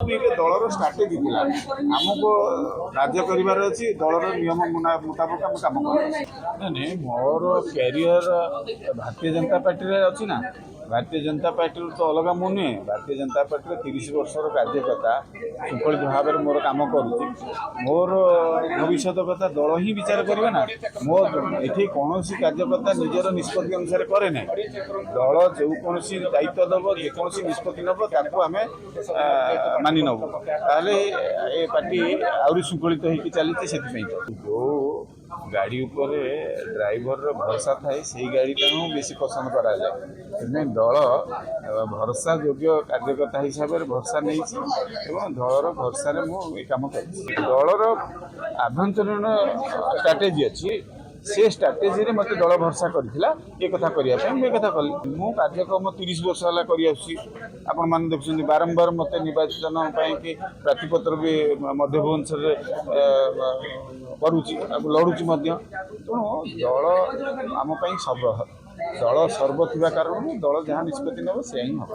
दलर स्ट्राटेजी थिला आमको राज्य करिवार अछि दलर नियम मुताबिक हम काम कर नहीं मोर कैरियर भारतीय जनता पार्टी रे अछि ना। भारतीय जनता पार्टी तो अलग मु नुहे भारतीय जनता पार्टी 30 वर्षर कार्यकर्ता सुकलित भाव में मोर कम करुच्ची मोर भविष्य कथा दल ही विचार करेंगे ना। मो ये कौन कार्यकर्ता निजर निष्पत्ति अनुसार करे ना दल जो कौन दायित्व दब जेको निष्पत्ति नब ताकू आम मानि नबू ताले ए पार्टी आहरी सुकलित होगी चली जो गाड़ी उपर ड्राइवर भरोसा थाए से गाड़ी बेसी पसंद करा जाए दल भरोसा योग्य कार्यकर्ता हिसाब से भरोसा नहीं दलर भरोसा मुझे कम कर दलर आभ्यंतरीण स्ट्राटेजी अच्छी से स्ट्राटेजी रे मत दल भरोसा करथिला ए कथा करिया मैं कथा कली मु कार्यक्रम 30 वर्ष हला करि आसी आपण मान देखुछन बारंबार मते निर्वाचन पई कि प्रार्थीपत्र भी मध्य भुवनेश्वर करूची लड़ुची मध्य तेणु दल आम सब दल सर्व थिबा कारण दल जहाँ निष्पत्ति नब से ही हम।